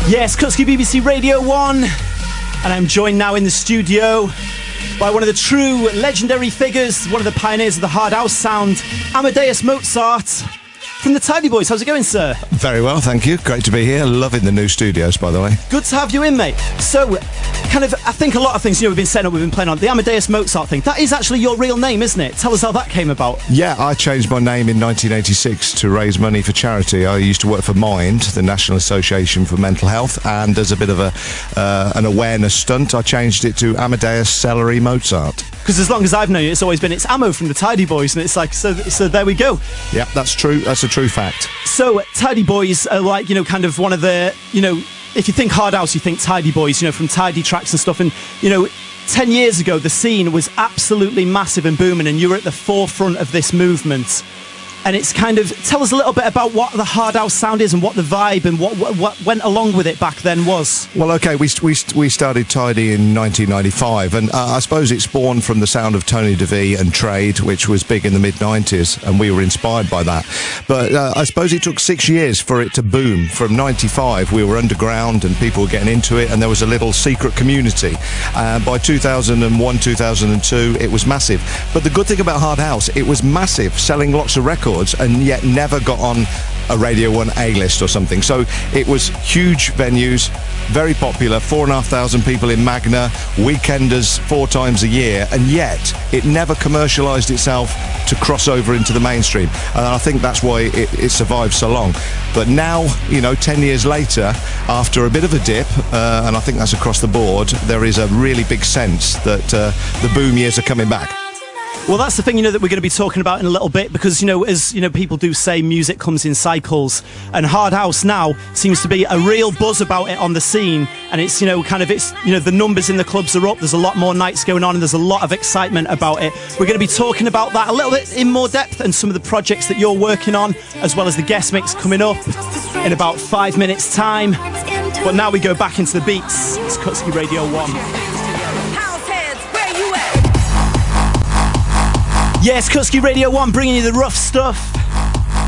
Yes, Kutski BBC Radio 1, and I'm joined now in the studio by one of the true legendary figures, one of the pioneers of the hard house sound, Amadeus Mozart from the Tidy Boys. How's it going, sir? Very well, thank you. Great to be here. Loving the new studios, by the way. Good to have you in, mate. So, I think a lot of things, we've been setting up, we've been playing on. The Amadeus Mozart thing, that is actually your real name, isn't it? Tell us how that came about. Yeah, I changed my name in 1986 to raise money for charity. I used to work for MIND, the National Association for Mental Health, and as a bit of an awareness stunt, I changed it to Amadeus Celery Mozart. Because as long as I've known you, it's always been, it's Amo from the Tidy Boys, and it's like, so there we go. Yeah, that's true. That's a true fact. So, Tidy Boys are like, kind of one of the, if you think hard house, you think Tidy Boys, from Tidy Tracks and stuff. And, 10 years ago, the scene was absolutely massive and booming, and you were at the forefront of this movement. And it's kind of, tell us a little bit about what the hard house sound is and what the vibe and what went along with it back then was. Well, okay, we started Tidy in 1995, and I suppose it spawned from the sound of Tony DeVee and Trade, which was big in the mid-90s, and we were inspired by that. But I suppose it took 6 years for it to boom. From 95, we were underground and people were getting into it, and there was a little secret community. By 2001, 2002, it was massive. But the good thing about hard house, it was massive, selling lots of records, and yet never got on a Radio 1 A-list or something. So it was huge venues, very popular, 4,500 people in Magna, weekenders 4 times a year, and yet it never commercialised itself to cross over into the mainstream. And I think that's why it survived so long. But now, 10 years later, after a bit of a dip, and I think that's across the board, there is a really big sense that the boom years are coming back. Well, that's the thing, that we're going to be talking about in a little bit, because, as, people do say, music comes in cycles, and hard house now seems to be a real buzz about it on the scene, and it's, the numbers in the clubs are up, there's a lot more nights going on, and there's a lot of excitement about it. We're going to be talking about that a little bit in more depth, and some of the projects that you're working on, as well as the guest mix coming up in about 5 minutes' time. But now we go back into the beats. It's Kutski Radio 1. Yes, Kutski Radio 1 bringing you the rough stuff.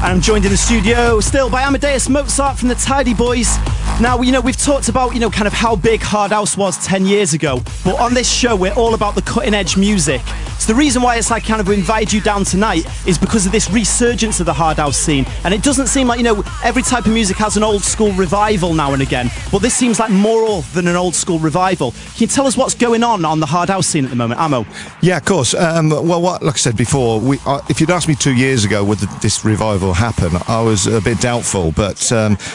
And I'm joined in the studio still by Amadeus Mozart from the Tidy Boys. Now, we've talked about, kind of how big hard house was 10 years ago. But on this show, we're all about the cutting edge music. So the reason why it's like kind of invited you down tonight is because of this resurgence of the hard house scene. And it doesn't seem like, every type of music has an old school revival now and again. But this seems like more than an old school revival. Can you tell us what's going on the hard house scene at the moment, Amo? Yeah, of course. Like I said before, if you'd asked me 2 years ago would this revival happen, I was a bit doubtful. But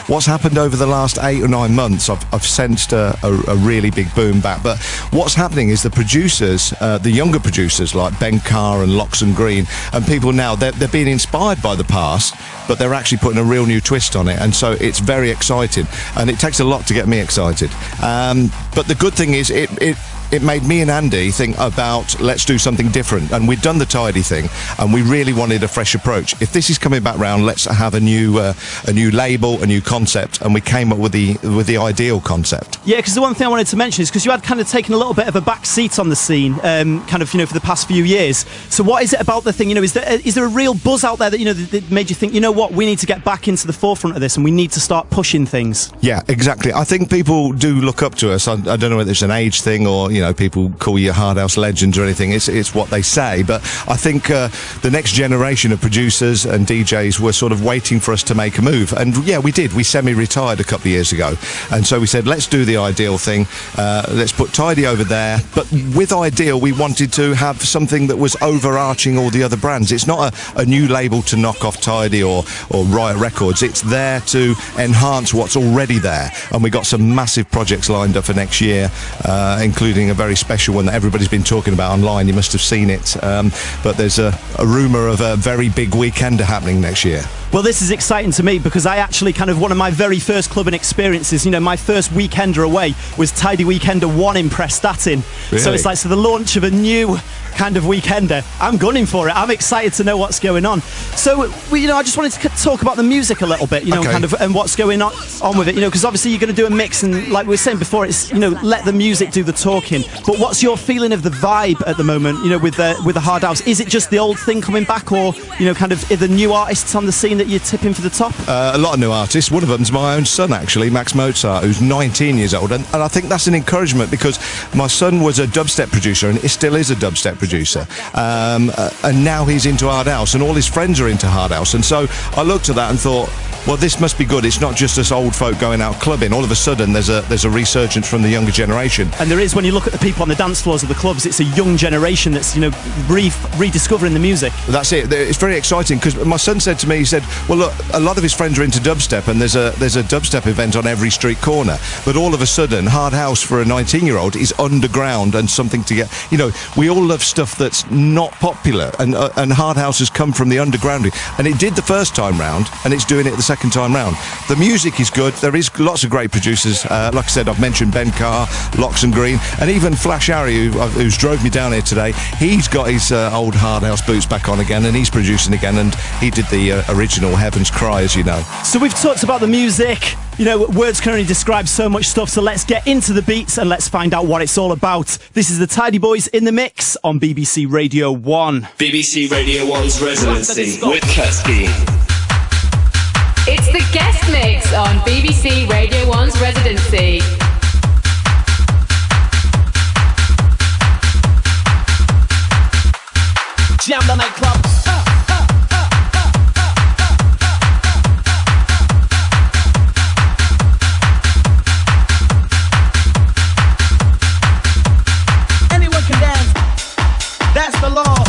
what's happened over the last 8 or 9 months, I've sensed a really big boom back. But what's happening is the producers, the younger producers like Ben Carr and Lox and Green, and people now, they're being inspired by the past, but they're actually putting a real new twist on it, and so it's very exciting, and it takes a lot to get me excited. But the good thing is it made me and Andy think about, let's do something different. And we'd done the Tidy thing, and we really wanted a fresh approach. If this is coming back round, let's have a new label, a new concept. And we came up with the ideal concept. Yeah, because the one thing I wanted to mention is because you had kind of taken a little bit of a back seat on the scene, for the past few years. So what is it about the thing? Is there a real buzz out there that that made you think, what, we need to get back into the forefront of this, and we need to start pushing things? Yeah, exactly. I think people do look up to us. I don't know whether it's an age thing or people call you hard house legends or anything. It's what they say. But I think the next generation of producers and DJs were sort of waiting for us to make a move. And yeah, we did. We semi-retired a couple of years ago. And so we said, let's do the Ideal thing. Let's put Tidy over there. But with Ideal, we wanted to have something that was overarching all the other brands. It's not a new label to knock off Tidy or Riot Records. It's there to enhance what's already there. And we got some massive projects lined up for next year, including a very special one that everybody's been talking about online. You must have seen it. But there's a rumour of a very big weekender happening next year. Well, this is exciting to me because I actually one of my very first clubbing experiences, my first weekender away was Tidy Weekender 1 in Prestatyn. Really? So it's like the launch of a new kind of weekender. I'm gunning for it. I'm excited to know what's going on. So, I just wanted to talk about the music a little bit, and what's going on with it, because obviously you're going to do a mix, and like we were saying before, it's, let the music do the talking. But what's your feeling of the vibe at the moment, with the hard house? Is it just the old thing coming back, or, kind of are the new artists on the scene that you're tipping for the top? A lot of new artists. One of them's my own son, actually, Max Mozart, who's 19 years old. And I think that's an encouragement, because my son was a dubstep producer, and he still is a dubstep producer. And now he's into hard house, and all his friends are into hard house. And so I looked at that and thought, well, this must be good. It's not just us old folk going out clubbing. All of a sudden, there's a resurgence from the younger generation. And there is, when you look at the people on the dance floors of the clubs, it's a young generation that's, rediscovering the music. That's it. It's very exciting, because my son said to me, he said, well, look, a lot of his friends are into dubstep, and there's a dubstep event on every street corner. But all of a sudden, hard house for a 19-year-old is underground and something to get. We all love stuff that's not popular, and hard house has come from the underground. And it did the first time round, and it's doing it the second time round. The music is good. There is lots of great producers. Like I said, I've mentioned Ben Carr, Locks and Green, and even Flash Harry, who's drove me down here today. He's got his old hard house boots back on again, and he's producing again, and he did the original Heaven's Cry, as you know. So we've talked about the music. Words can only describe so much stuff, so let's get into the beats and let's find out what it's all about. This is the Tidy Boys in the mix on BBC Radio 1. BBC Radio 1's Residency with Kutski. It's the Guestmix on BBC Radio 1's Residency. Jam the nightclub. Anyone can dance. That's the law.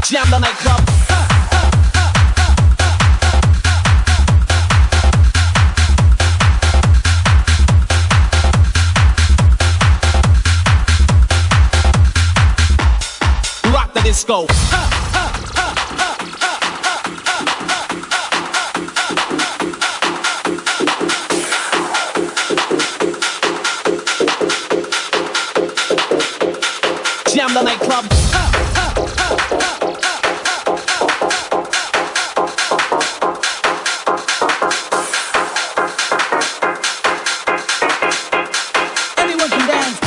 Jam the nightclub. Rock the disco. Jam the nightclub. Anyone can dance.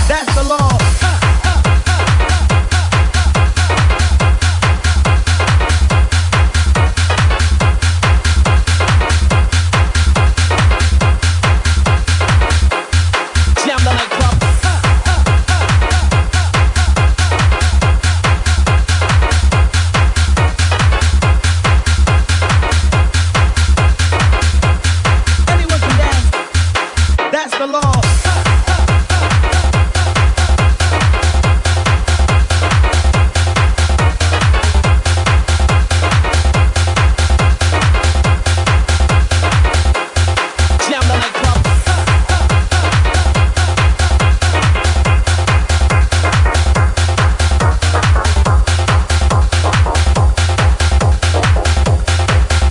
That's the law. Jam the nightclub. Anyone can dance. That's the law. Jam the nightclub.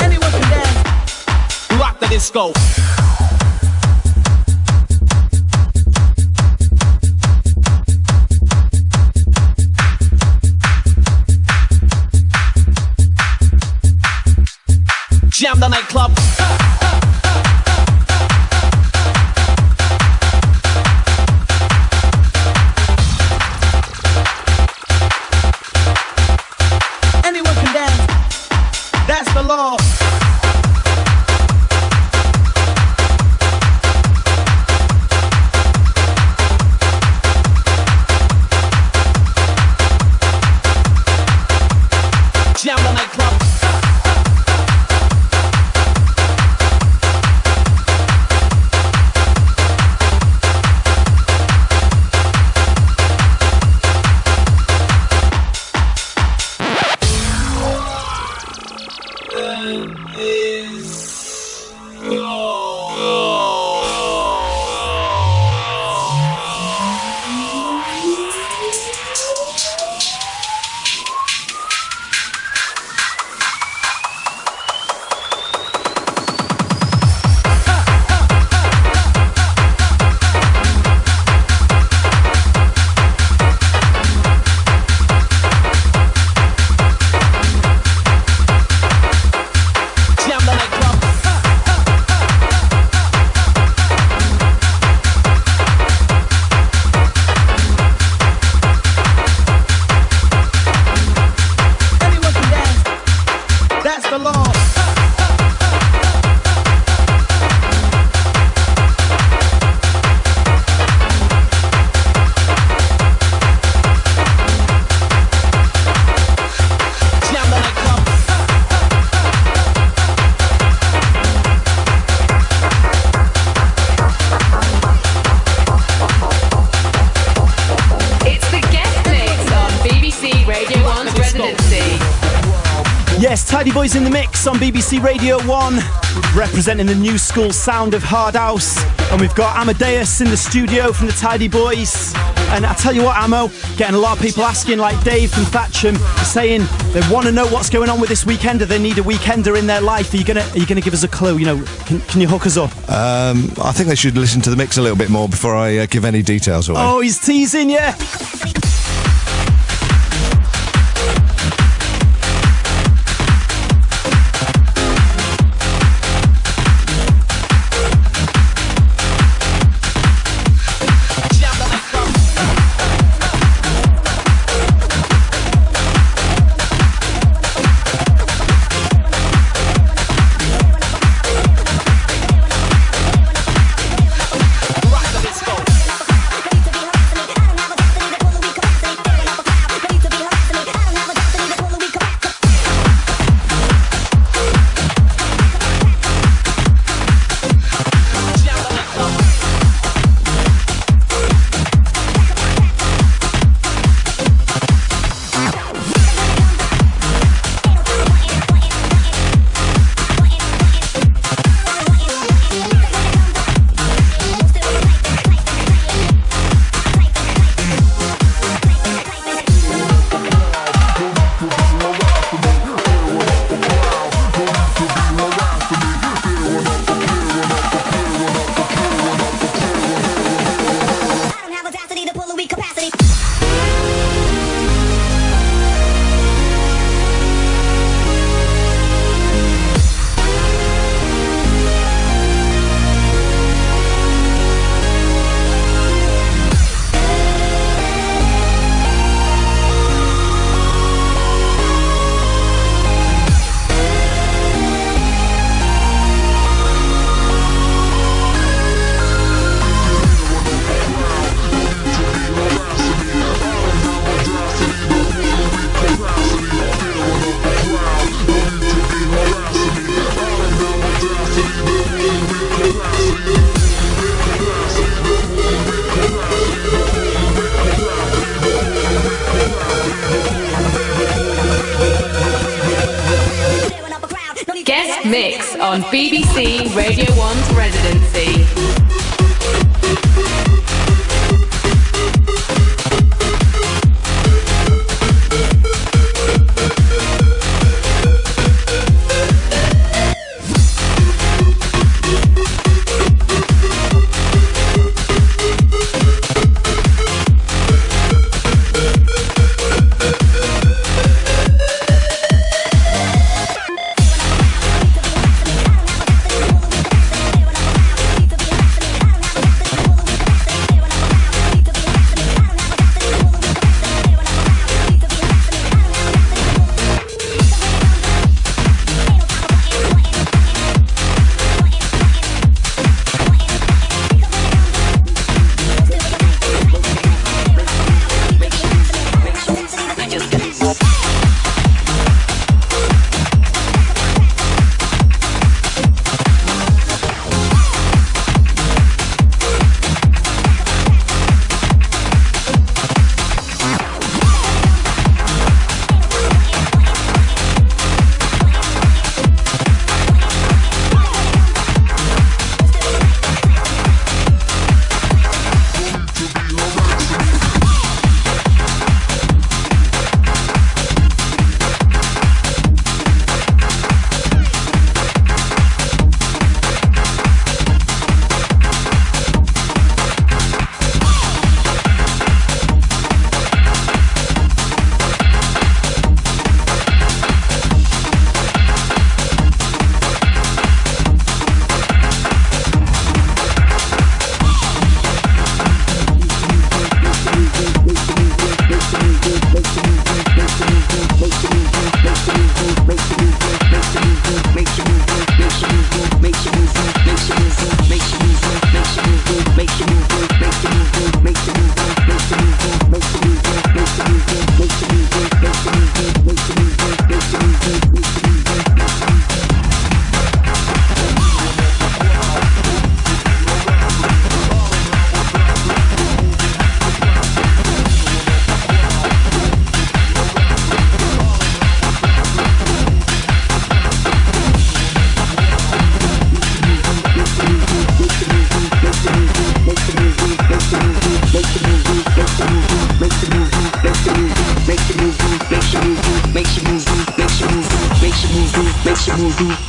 Anyone can dance. Rock the disco. Jam the nightclub. Anyone can dance. That's the law. Jam the nightclub. Tidy Boys in the mix on BBC Radio 1, representing the new school sound of hard house. And we've got Amadeus in the studio from the Tidy Boys. And I tell you what, Amo, getting a lot of people asking, like Dave from Thatcham, saying they want to know what's going on with this weekender. They need a weekender in their life. Are you gonna give us a clue? You know, can you hook us up? I think they should listen to the mix a little bit more before I give any details away. Oh, he's teasing you. Guestmix on BBC Radio 1's Residency.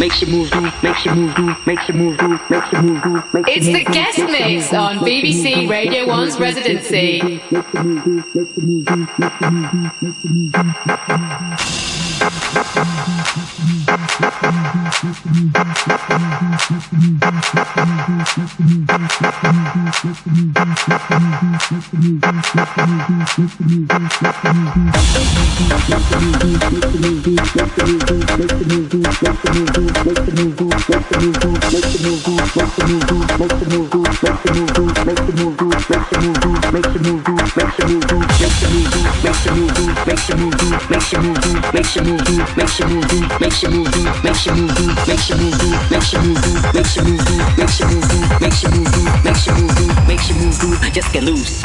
It's the guest mix on BBC Radio 1's Residency. Just get loose.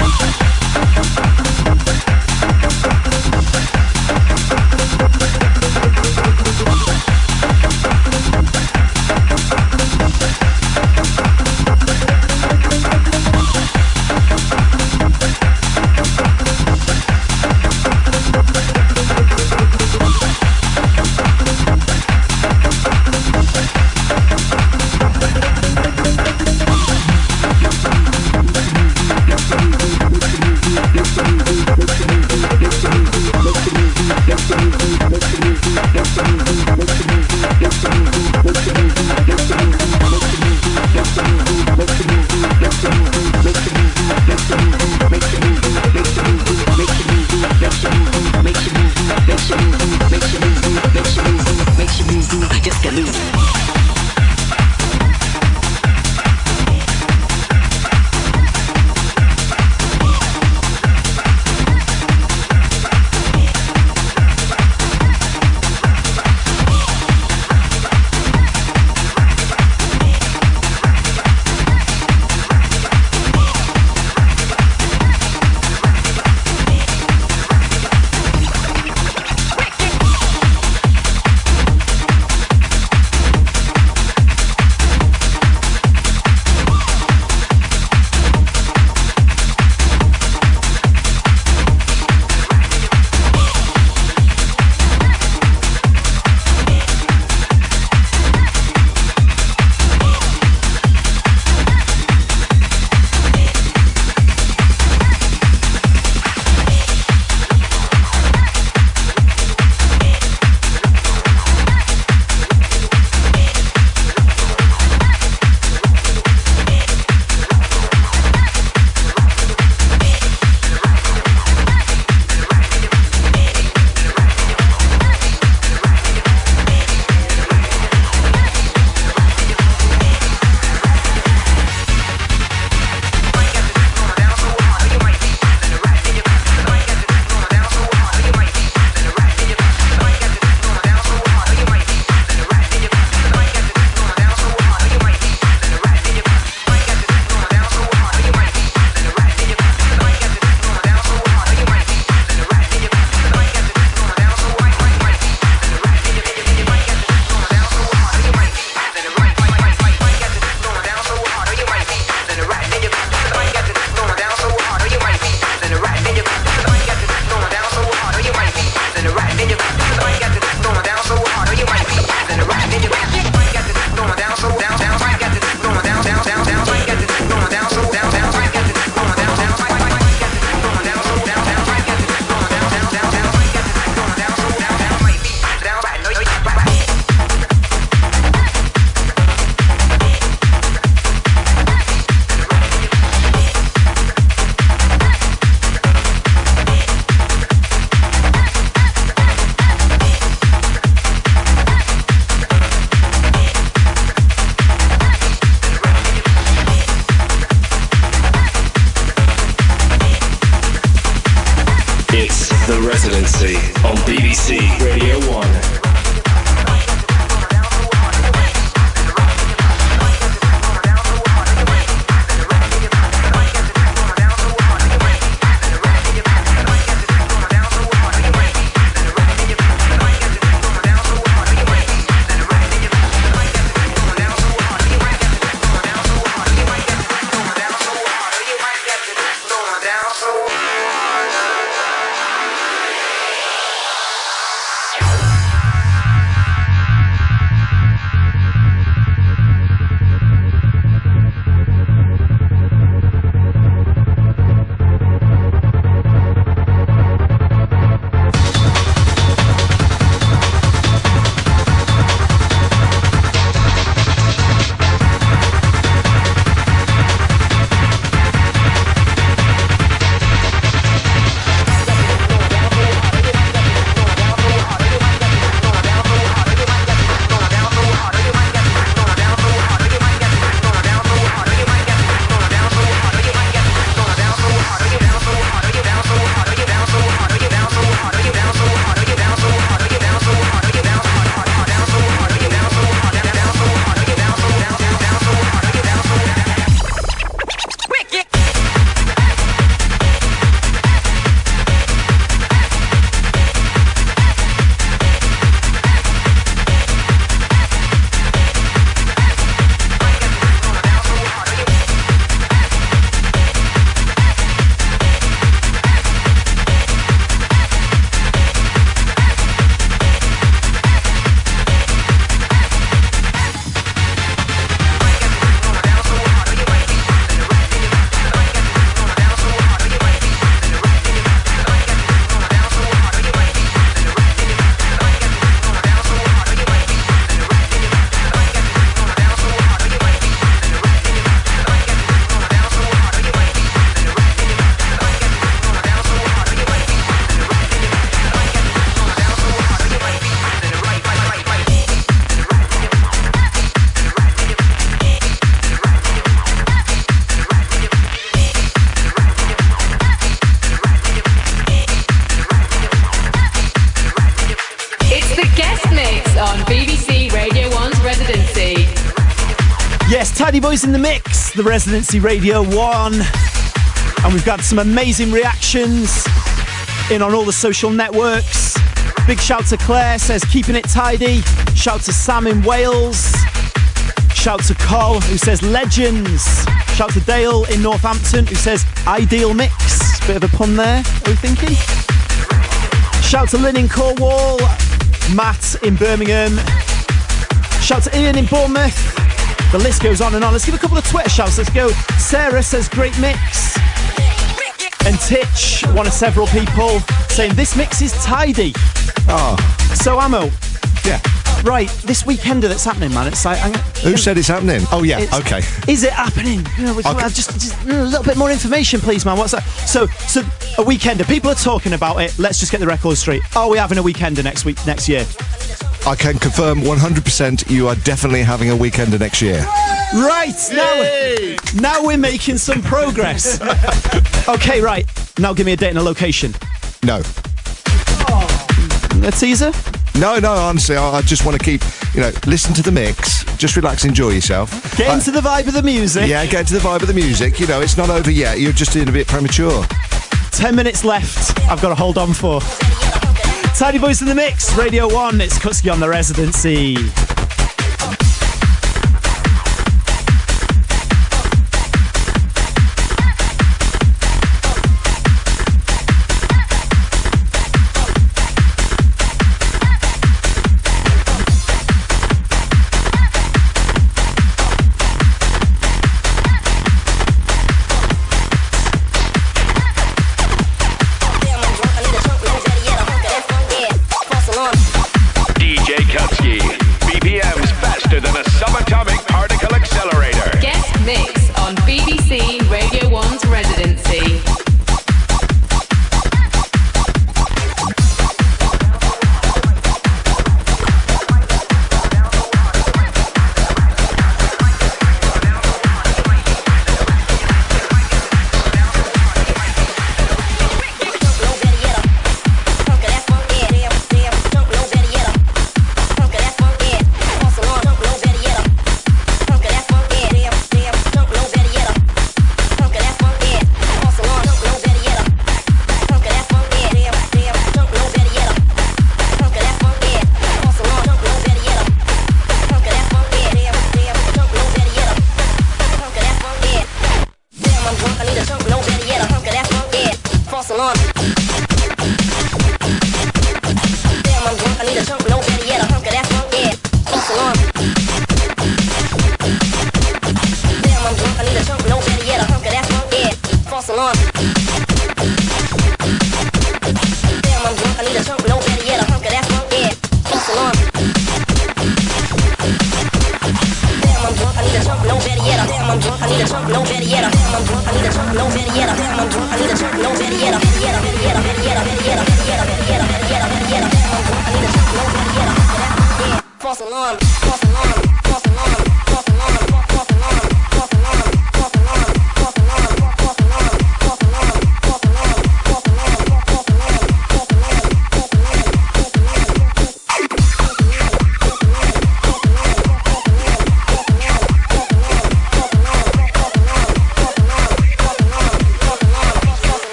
Residency on BBC Radio 1. Tidy Boys in the mix, the Residency Radio 1. And we've got some amazing reactions in on all the social networks. Big shout to Claire, says keeping it tidy. Shout to Sam in Wales. Shout to Col, who says legends. Shout to Dale in Northampton, who says ideal mix. Bit of a pun there, are we thinking? Shout to Lynn in Cornwall. Matt in Birmingham. Shout to Ian in Bournemouth. The list goes on and on. Let's give a couple of Twitter shouts. Let's go. Sarah says great mix. And Titch, one of several people, saying this mix is tidy. Oh. So Ammo. Yeah. Right, this weekender that's happening, man. It's like, who said it's happening? Oh yeah. Okay. Is it happening? You know, just a little bit more information, please, man. What's that? So a weekender. People are talking about it. Let's just get the record straight. Are we having a weekender next year? I can confirm 100% you are definitely having a weekender next year. Right, now we're making some progress. Okay, right. Now give me a date and a location. No. A teaser? No, honestly, I just want to keep, listen to the mix, just relax, enjoy yourself. Get into the vibe of the music. Yeah, get into the vibe of the music. It's not over yet. You're just being a bit premature. 10 minutes left. I've got to hold on for. Tidy Boys in the mix, Radio 1. It's Kutski on the Residency. DJ Kutski, BPMs faster than a subatomic particle accelerator. Guest mix on BBC Radio 1's Residency.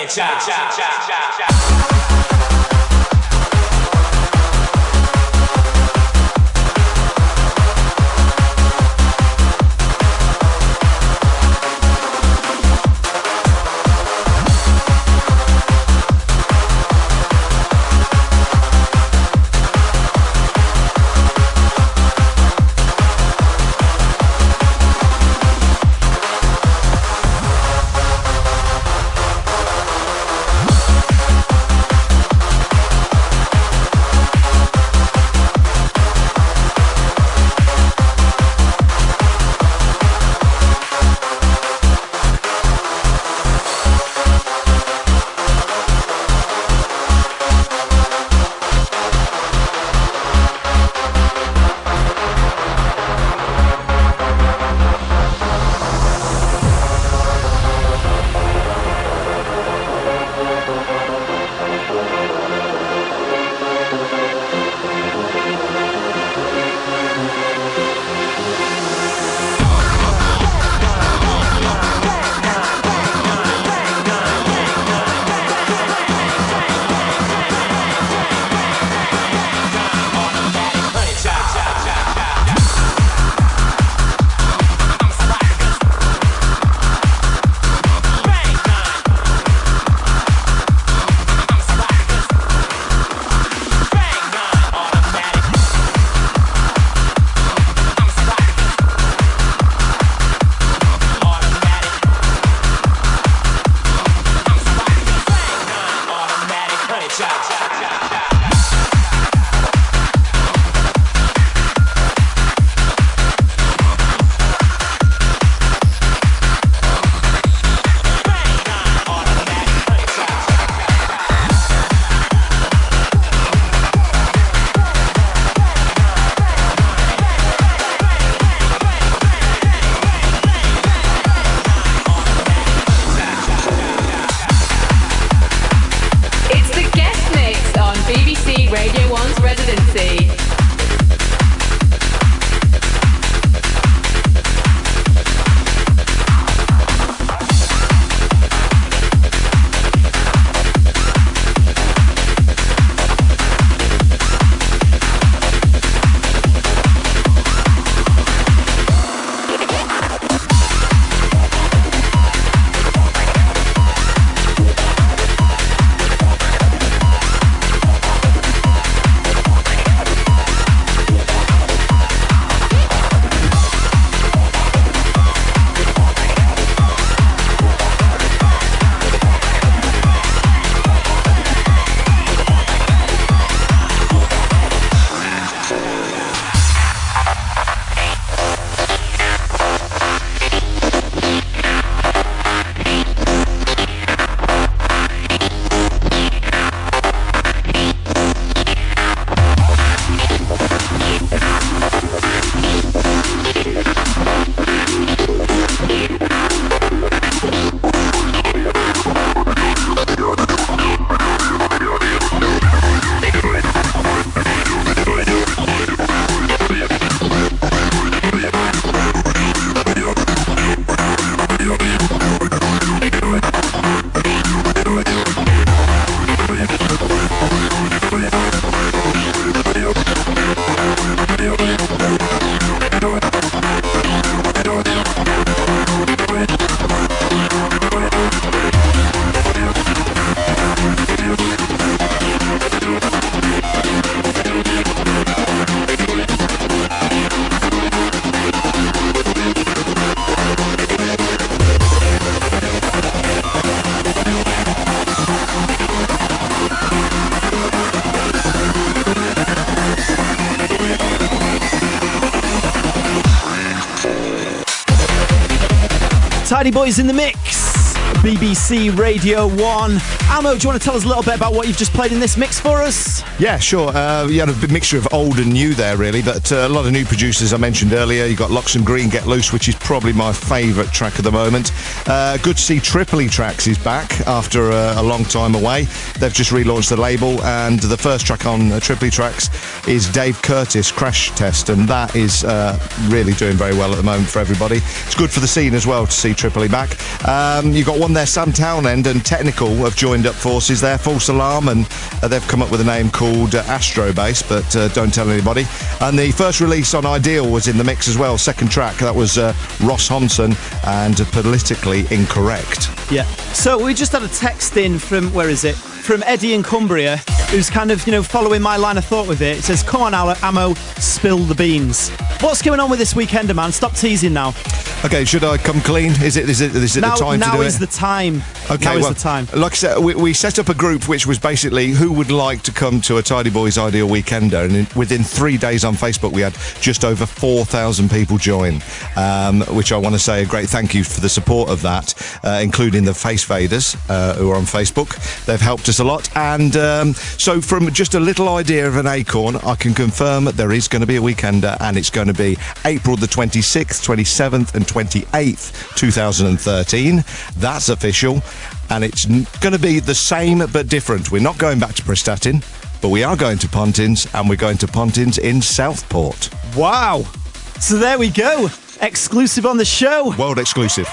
honey child. Tidy Boys in the mix. BBC Radio 1. Amo, do you want to tell us a little bit about what you've just played in this mix for us? Yeah, sure. You had a mixture of old and new there, really, but a lot of new producers I mentioned earlier. You got Locks and Green, Get Loose, which is probably my favourite track at the moment. Good to see Tripoli Tracks is back after a long time away. They've just relaunched the label, and the first track on Tripoli Tracks is Dave Curtis, Crash Test, and that is really doing very well at the moment for everybody. It's good for the scene as well to see Tripoli back. You've got One down there, Sam Townend and Technical have joined up forces there, False Alarm, and they've come up with a name called Astro Bass, but don't tell anybody. And the first release on Ideal was in the mix as well, second track, that was Ross Honson and Politically Incorrect. Yeah. So we just had a text in from, where is it? From Eddie in Cumbria, who's kind of, following my line of thought with it. It says, come on, Ammo, spill the beans. What's going on with this weekender, man? Stop teasing now. Okay, should I come clean? Is it now, the time to do it? Now is the time. Okay, now is the time. Like I said, we set up a group which was basically who would like to come to a Tidy Boys Ideal Weekender, and within 3 days on Facebook we had just over 4,000 people join, which I want to say a great thank you for the support of that, including the Face Faders who are on Facebook. They've helped us a lot, and so from just a little idea of an acorn, I can confirm that there is going to be a Weekender, and it's going to be April the 26th, 27th and 28th, 2013. That's official, and it's going to be the same but different. We're not going back to Prestatyn, but we are going to Pontins, and we're going to Pontins in Southport. Wow. So there we go. Exclusive on the show. World exclusive.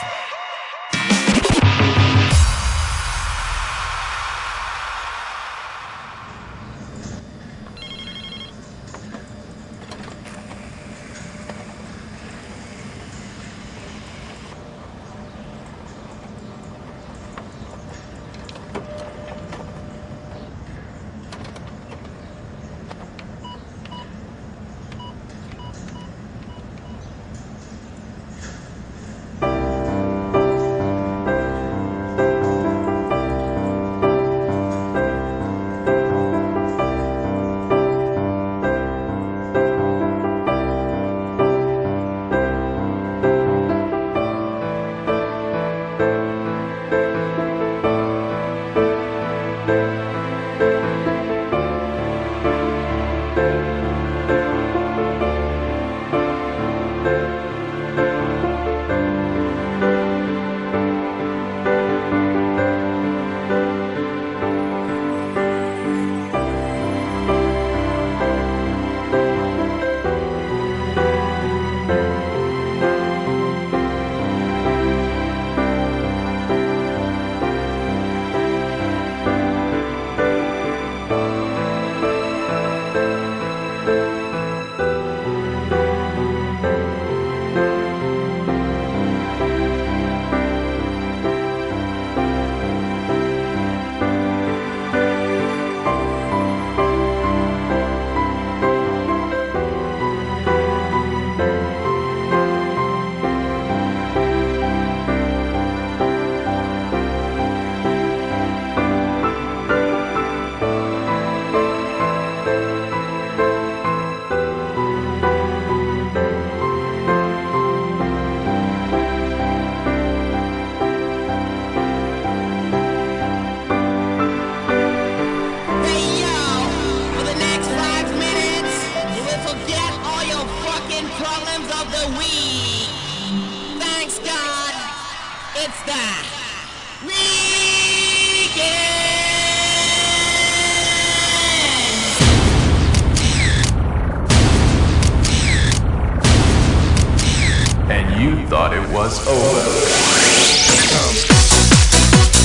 And you thought it was over.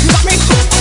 Let me